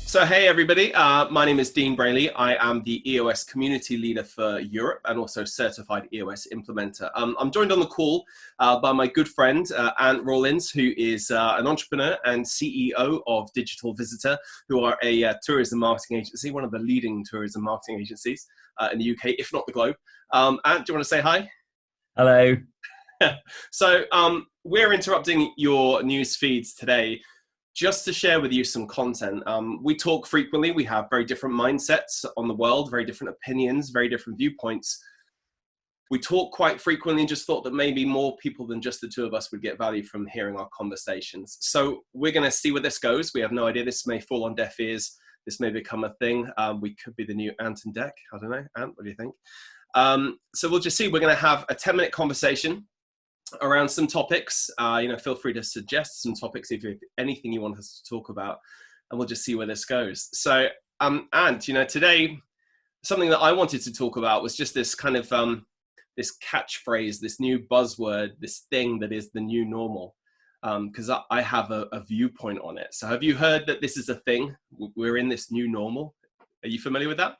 So, hey everybody, my name is Dean Brayley. I am the EOS community leader for Europe and also certified EOS implementer. I'm joined on the call by my good friend, Ant Rollins, who is an entrepreneur and CEO of Digital Visitor, who are a tourism marketing agency, one of the leading tourism marketing agencies in the UK, if not the globe. Ant, do you want to say hi? Hello. So we're interrupting your news feeds today just to share with you some content. We talk frequently. We have very different mindsets on the world, very different opinions, very different viewpoints. We talk quite frequently and just thought that maybe more people than just the two of us would get value from hearing our conversations. So we're going to see where this goes. We have no idea. This may fall on deaf ears. This may become a thing. We could be the new Ant and Dec. I don't know. Ant, what do you think? So we'll just see. We're going to have a 10-minute conversation around some topics. Feel free to suggest some topics if anything you want us to talk about, and we'll just see where this goes. So, and today, something that I wanted to talk about was just this kind of this catchphrase, this new buzzword, this thing that is the new normal. Because I have a viewpoint on it. So, have you heard that this is a thing? We're in this new normal. Are you familiar with that?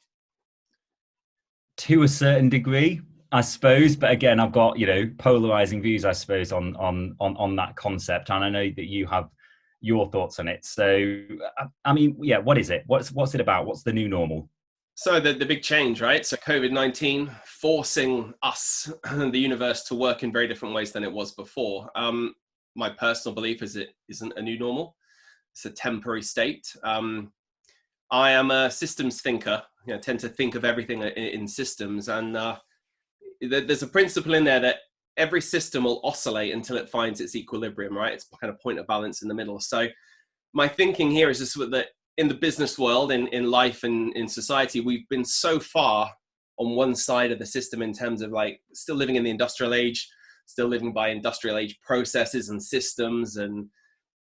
To a certain degree, I suppose, but again, I've got polarizing views, I suppose, on that concept, and I know that you have your thoughts on it. So, I mean, yeah, what is it? What's it about? What's the new normal? So the big change, right? So COVID-19 forcing us, the universe, to work in very different ways than it was before. My personal belief is it isn't a new normal; it's a temporary state. I am a systems thinker. I tend to think of everything in systems, and there's a principle in there that every system will oscillate until it finds its equilibrium, right? It's kind of point of balance in the middle. So my thinking here is just that in the business world, in life and in society, we've been so far on one side of the system in terms of like still living in the industrial age, still living by industrial age processes and systems and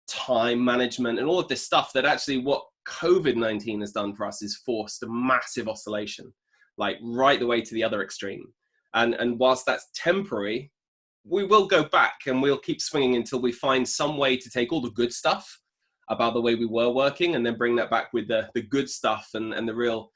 time management and all of this stuff, that actually what COVID-19 has done for us is forced a massive oscillation, like right the way to the other extreme. And whilst that's temporary, we will go back and we'll keep swinging until we find some way to take all the good stuff about the way we were working and then bring that back with the good stuff and the real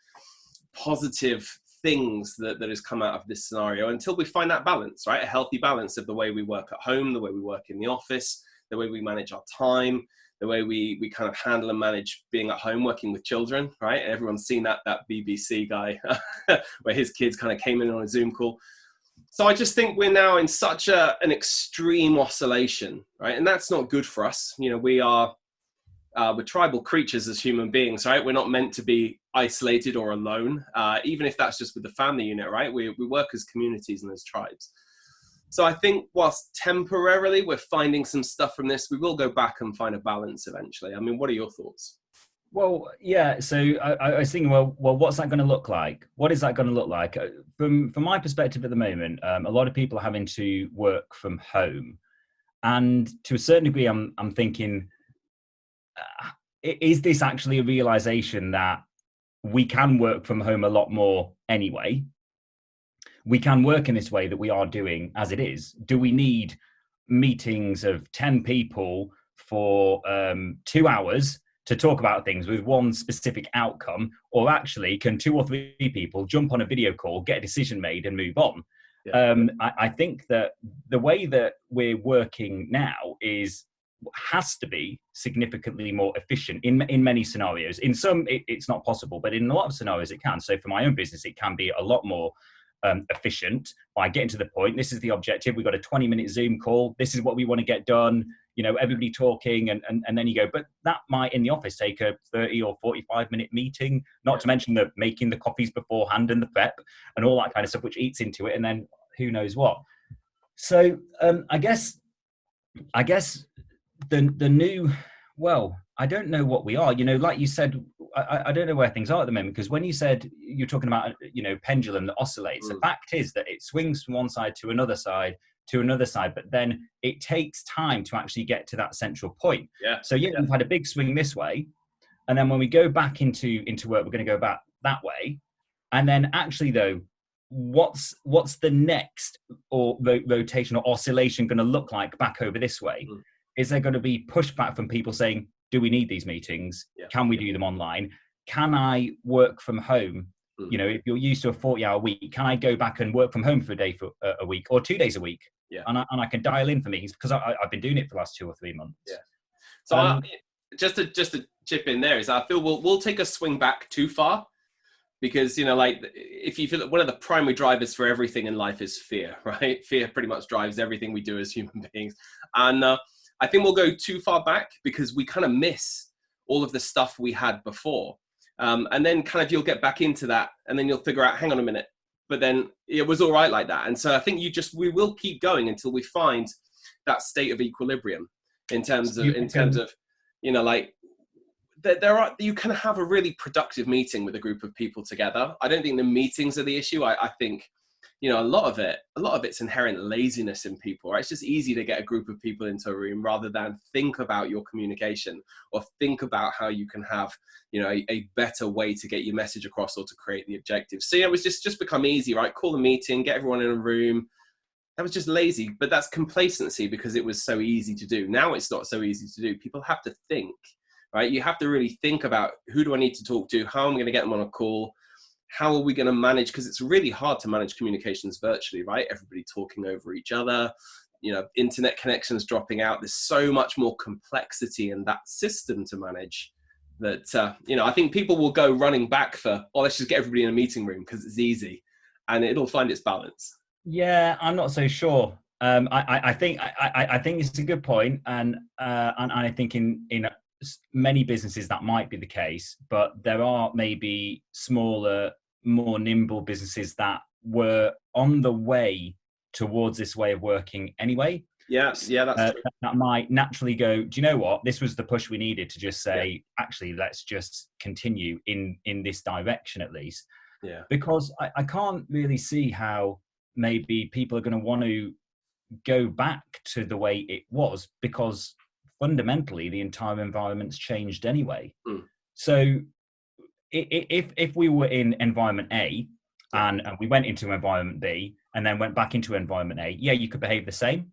positive things that has come out of this scenario, until we find that balance, right? A healthy balance of the way we work at home, the way we work in the office, the way we manage our time, the way we kind of handle and manage being at home, working with children, right? Everyone's seen that BBC guy where his kids kind of came in on a Zoom call. So I just think we're now in such an extreme oscillation, right? And that's not good for us. We're tribal creatures as human beings, right? We're not meant to be isolated or alone, even if that's just with the family unit, right? We work as communities and as tribes. So I think whilst temporarily we're finding some stuff from this, we will go back and find a balance eventually. I mean, what are your thoughts? Well, yeah. So I was thinking, well, what's that going to look like? What is that going to look like? From my perspective at the moment, a lot of people are having to work from home, and to a certain degree, I'm thinking, is this actually a realization that we can work from home a lot more anyway? We can work in this way that we are doing as it is. Do we need meetings of 10 people for 2 hours to talk about things with one specific outcome? Or actually, can 2 or 3 people jump on a video call, get a decision made and move on? Yeah. I think that the way that we're working now has to be significantly more efficient in many scenarios. In some, it's not possible, but in a lot of scenarios it can. So for my own business, it can be a lot more efficient by getting to the point. This is the objective. We've got a 20-minute Zoom call. This is what we want to get done. Everybody talking, and then you go. But that might in the office take a 30 or 45-minute meeting, not to mention the making the coffees beforehand and the prep and all that kind of stuff, which eats into it, and then who knows what. So I guess the new, well, I don't know what we are. Like you said, I don't know where things are at the moment, because when you said you're talking about pendulum that oscillates, the fact is that it swings from one side to another side, but then it takes time to actually get to that central point. So we've had a big swing this way, and then when we go back into work, we're going to go back that way, and then actually though, what's the next or rotation or oscillation going to look like back over this way? Is there going to be pushback from people saying, do we need these meetings? Yeah. Can we do them online? Can I work from home? Mm. You know, if you're used to a 40-hour week, can I go back and work from home for a day for a week, or 2 days a week? Yeah. And I can dial in for meetings, because I've been doing it for the last 2 or 3 months. Yeah. So just to chip in there is, I feel we'll take a swing back too far, because, you know, like, if you feel that one of the primary drivers for everything in life is fear, right? Fear pretty much drives everything we do as human beings. And I think we'll go too far back, because we kind of miss all of the stuff we had before. And then kind of you'll get back into that, and then you'll figure out, hang on a minute, but then it was all right like that. And so I think we will keep going until we find that state of equilibrium in terms of, you know, like, you can have a really productive meeting with a group of people together. I don't think the meetings are the issue. I think, you know, a lot of it's inherent laziness in people, right? It's just easy to get a group of people into a room rather than think about your communication, or think about how you can have, you know, a better way to get your message across, or to create the objectives. So, you know, it was just become easy, right? Call a meeting, get everyone in a room. That was just lazy, but that's complacency, because it was so easy to do. Now it's not so easy to do. People have to think, right? You have to really think about, who do I need to talk to? How am I going to get them on a call? How are we going to manage? Because it's really hard to manage communications virtually, right? Everybody talking over each other, you know, internet connections dropping out. There's so much more complexity in that system to manage that, you know, I think people will go running back for, oh, let's just get everybody in a meeting room because it's easy, and it'll find its balance. Yeah, I'm not so sure. I think it's a good point, and I think in many businesses that might be the case, but there are maybe smaller, more nimble businesses that were on the way towards this way of working anyway. Yeah, that's true. That might naturally go, do you know what? This was the push we needed to just say, actually, let's just continue in this direction at least. Yeah. Because I can't really see how maybe people are going to want to go back to the way it was, because fundamentally the entire environment's changed anyway. So if we were in environment A and we went into environment B and then went back into environment A, yeah, you could behave the same.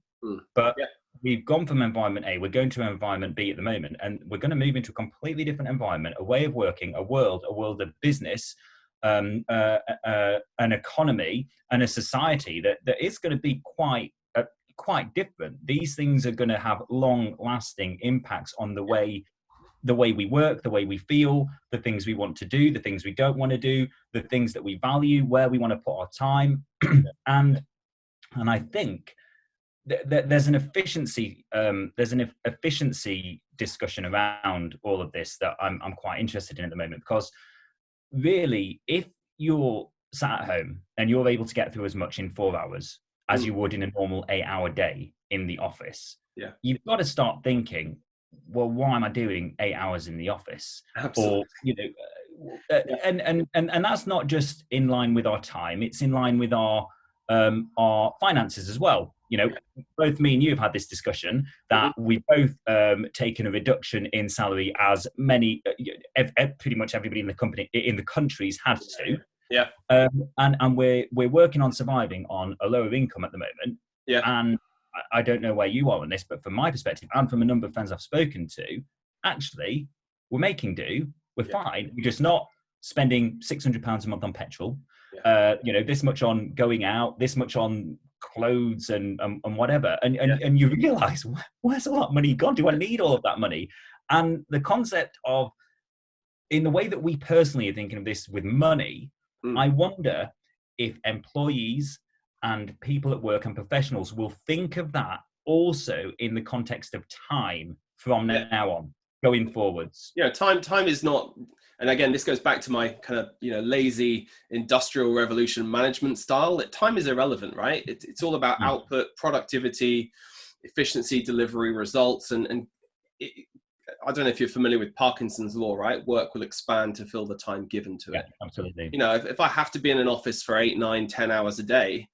But we've gone from environment A, we're going to environment B at the moment, and we're going to move into a completely different environment, a way of working, a world of business, an economy, and a society that is going to be quite different. These things are going to have long-lasting impacts on the way we work, the way we feel, the things we want to do, the things we don't want to do, the things that we value, where we want to put our time. and I think there's an efficiency discussion around all of this that I'm quite interested in at the moment, because really, if you're sat at home and you're able to get through as much in 4 hours as you would in a normal 8-hour day in the office, you've got to start thinking, well, why am I doing 8 hours in the office? Absolutely. Or, you know, and that's not just in line with our time; it's in line with our finances as well. You know, both me and you have had this discussion that we've both taken a reduction in salary, as many, pretty much everybody in the country's had to. Yeah. And we're working on surviving on a lower income at the moment. Yeah. And I don't know where you are on this, but from my perspective, and from a number of friends I've spoken to, actually, we're making do. We're fine. We're just not spending £600 a month on petrol. You know, this much on going out, this much on clothes and whatever. And you realise, where's all that money gone? Do I need all of that money? And the concept of, in the way that we personally are thinking of this with money, I wonder if employees and people at work and professionals will think of that also in the context of time from now on, going forwards. Yeah, time is not, and again, this goes back to my kind of, you know, lazy industrial revolution management style, that time is irrelevant, right? It's all about output, productivity, efficiency, delivery, results, and I don't know if you're familiar with Parkinson's law, right? Work will expand to fill the time given to it. Absolutely. You know, if I have to be in an office for 8, 9, 10 hours a day,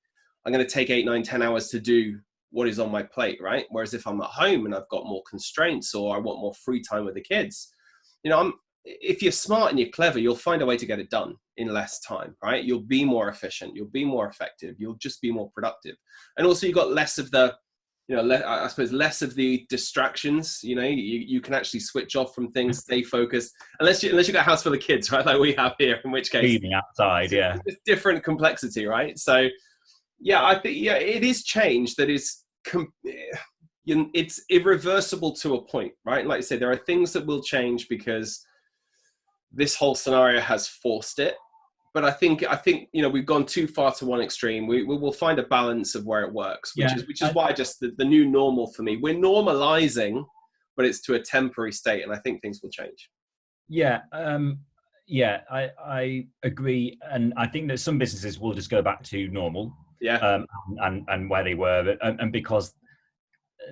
I'm going to take 8, 9, 10 hours to do what is on my plate, right? Whereas if I'm at home and I've got more constraints, or I want more free time with the kids, you know, if you're smart and you're clever, you'll find a way to get it done in less time, right? You'll be more efficient, you'll be more effective, you'll just be more productive. And also you've got less of the you know, I suppose less of the distractions. You know, you can actually switch off from things, stay focused. Unless you got a house full of kids, right? Like we have here, in which case Screaming outside, yeah. it's different complexity, right? So yeah, I think it is change that is. It's irreversible to a point, right? Like I say, there are things that will change because this whole scenario has forced it. But I think you know we've gone too far to one extreme. We will find a balance of where it works, which Yeah, is why just the new normal for me. We're normalizing, but it's to a temporary state, and I think things will change. yeah, yeah. I agree, and I think that some businesses will just go back to normal, Yeah, um, and where they were, and because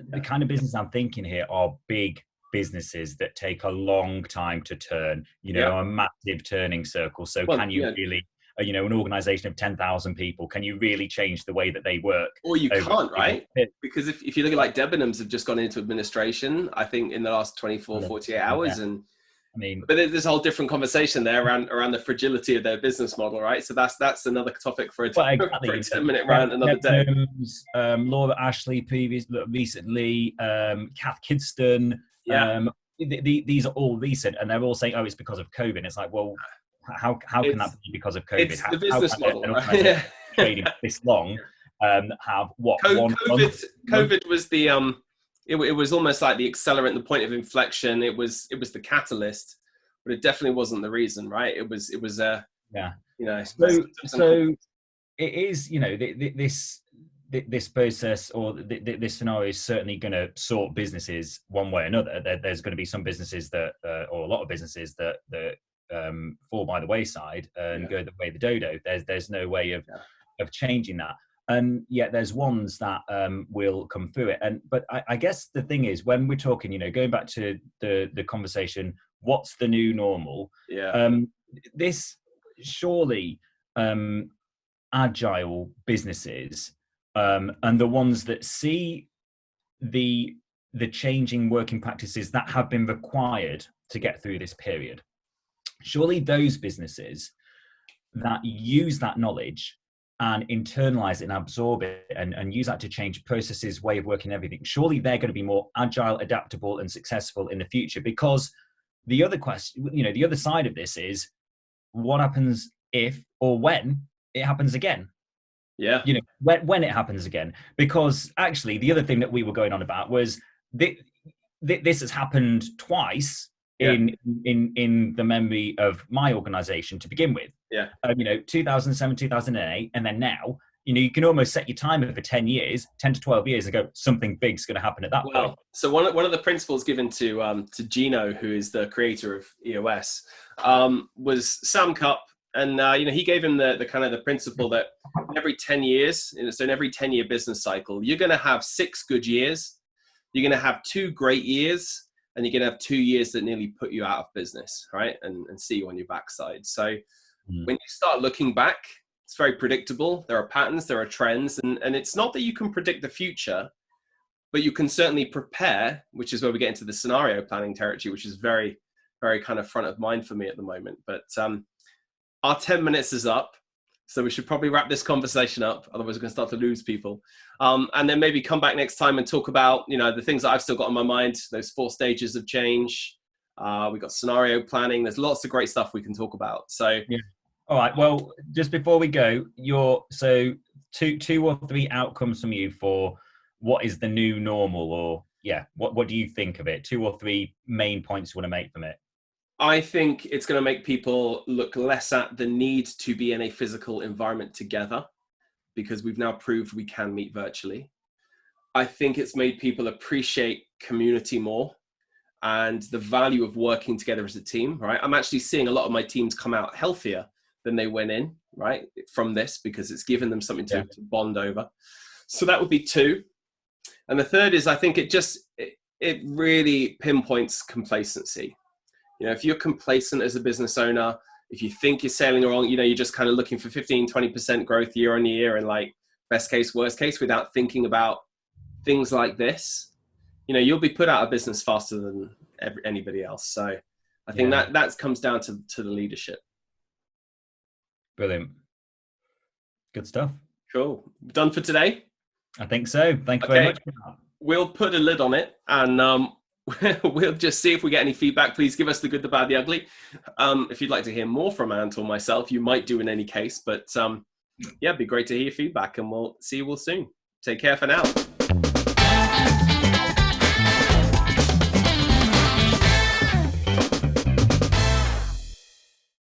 the yeah, kind of business I'm thinking here are big businesses that take a long time to turn, yeah. a massive turning circle. So Well, can you yeah, really, an organization of 10,000 people, can you really change the way that they work or you over can't, a right? Because if you look at like Debenhams have just gone into administration, I think in the last 24, 48 Yeah, hours, and I mean, but there's a whole different conversation there around the fragility of their business model, right? So that's another topic for a well, for exactly. a 10-minute rant another day. Laura Ashley, recently, Kath Kidston. Yeah, These are all recent, and they're all saying, "Oh, it's because of COVID." It's like, well, how can that it's be because of COVID? it's the How business can model, an right? organisation trading this long have what one month? COVID was the it was almost like the accelerant, the point of inflection. It was the catalyst, but it definitely wasn't the reason, right? It was Yeah. you know So symptoms and so it is, this process or this scenario is certainly going to sort businesses one way or another. There's going to be some businesses that, or a lot of businesses that fall by the wayside and yeah, go the way of the dodo. There's no way of yeah, changing that. And yet there's ones that will come through it. But I guess the thing is, when we're talking, going back to the conversation, what's the new normal? yeah, This surely. Agile businesses and the ones that see the changing working practices that have been required to get through this period, surely those businesses that use that knowledge and internalize it and absorb it and use that to change processes, way of working, everything, surely they're going to be more agile, adaptable and successful in the future. Because the other question, the other side of this is, what happens if or when it happens again? yeah. When it happens again. Because actually the other thing that we were going on about was this has happened twice Yeah, in the memory of my organization to begin with. yeah. 2007, 2008, and then now. You can almost set your timer for 10 years, 10 to 12 years, and go, something big's going to happen at that point. Well, so one of the principles given to Gino, who is the creator of EOS, was Sam Cupp, and he gave him the kind of the principle that in every 10 years, so in every 10-year business cycle, you're going to have 6 good years, you're going to have 2 great years, and you're going to have 2 years that nearly put you out of business, right, and see you on your backside. So Mm. when you start looking back, it's very predictable. There are patterns, there are trends, and it's not that you can predict the future, but you can certainly prepare, which is where we get into the scenario planning territory, which is very, very kind of front of mind for me at the moment. But our 10 minutes is up, so we should probably wrap this conversation up. Otherwise, we're going to start to lose people. And then maybe come back next time and talk about, the things that I've still got on my mind, those 4 stages of change. We've got scenario planning. There's lots of great stuff we can talk about. So, Yeah. All right. Well, just before we go, so two or three outcomes from you for what is the new normal, or what do you think of it? 2 or 3 main points you want to make from it? I think it's going to make people look less at the need to be in a physical environment together, because we've now proved we can meet virtually. I think it's made people appreciate community more and the value of working together as a team, right? I'm actually seeing a lot of my teams come out healthier than they went in, right, from this, because it's given them something Yeah. to bond over. So that would be 2. And the third is, I think it really pinpoints complacency. If you're complacent as a business owner, if you think you're sailing along, you're just kind of looking for 15, 20% growth year on year and like best case, worst case, without thinking about things like this, you'll be put out of business faster than anybody else. So I think Yeah. that comes down to the leadership. Brilliant. Good stuff. Cool. Done for today? I think so. Thank you very Okay, much. we'll put a lid on it, and we'll just see if we get any feedback. Please give us the good, the bad, the ugly. If you'd like to hear more from Ant or myself, you might do in any case. But yeah, it'd be great to hear your feedback, and we'll see you all soon. Take care for now.